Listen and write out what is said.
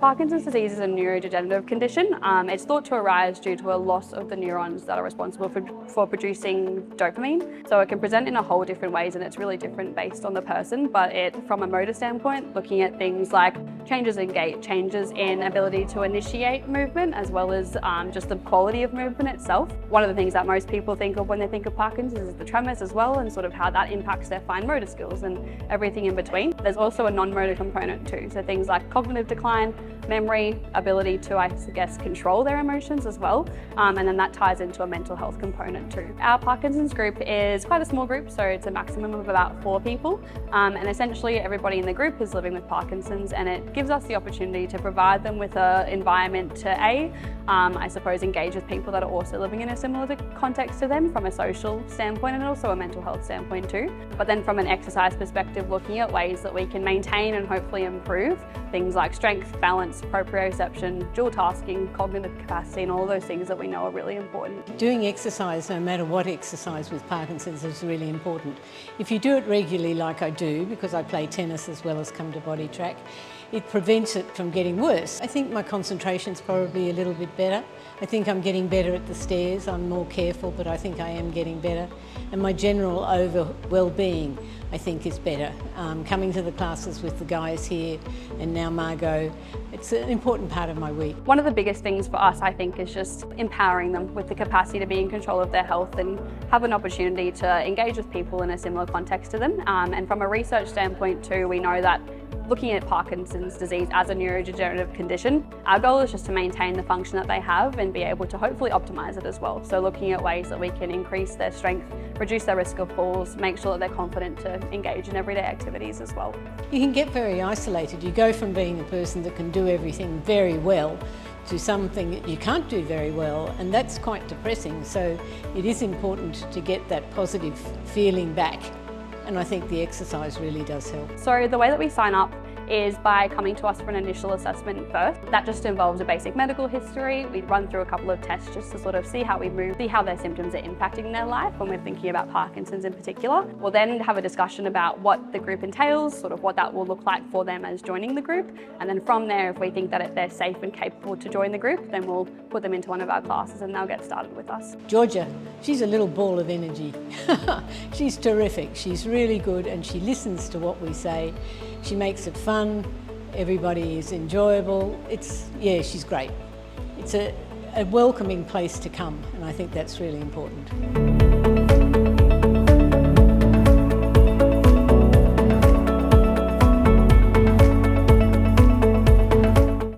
Parkinson's disease is a neurodegenerative condition. It's thought to arise due to a loss of the neurons that are responsible for producing dopamine. So it can present in a whole different ways, and it's really different based on the person. But from a motor standpoint, looking at things like changes in gait, changes in ability to initiate movement, as well as just the quality of movement itself. One of the things that most people think of when they think of Parkinson's is the tremors as well, and sort of how that impacts their fine motor skills and everything in between. There's also a non-motor component too, so things like cognitive decline, memory, ability to, I guess, control their emotions as well. And then that ties into a mental health component too. Our Parkinson's group is quite a small group, so it's a maximum of about 4 people. And essentially everybody in the group is living with Parkinson's, and it gives us the opportunity to provide them with an environment to I suppose, engage with people that are also living in a similar context to them from a social standpoint and also a mental health standpoint too. But then from an exercise perspective, looking at ways that we can maintain and hopefully improve things like strength, balance, proprioception, dual tasking, cognitive capacity, and all those things that we know are really important. Doing exercise, no matter what exercise with Parkinson's, is really important. If you do it regularly like I do, because I play tennis as well as come to body track, it prevents it from getting worse. I think my concentration's probably a little bit better. I think I'm getting better at the stairs. I'm more careful, but I think I am getting better. And my general well-being, I think, is better. Coming to the classes with the guys here and now Margot, it's an important part of my week. One of the biggest things for us, I think, is just empowering them with the capacity to be in control of their health and have an opportunity to engage with people in a similar context to them. And from a research standpoint too, we know that looking at Parkinson's disease as a neurodegenerative condition, our goal is just to maintain the function that they have and be able to hopefully optimise it as well. So looking at ways that we can increase their strength, reduce their risk of falls, make sure that they're confident to engage in everyday activities as well. You can get very isolated. You go from being a person that can do everything very well to something that you can't do very well, and that's quite depressing. So it is important to get that positive feeling back. And I think the exercise really does help. So the way that we sign up is by coming to us for an initial assessment first. That just involves a basic medical history. We run through a couple of tests just to sort of see how we move, see how their symptoms are impacting their life when we're thinking about Parkinson's in particular. We'll then have a discussion about what the group entails, sort of what that will look like for them as joining the group. And then from there, if we think that they're safe and capable to join the group, then we'll put them into one of our classes and they'll get started with us. Georgia, she's a little ball of energy. She's terrific. She's really good, and she listens to what we say. She makes it fun, everybody is enjoyable. She's great. It's a welcoming place to come, and I think that's really important.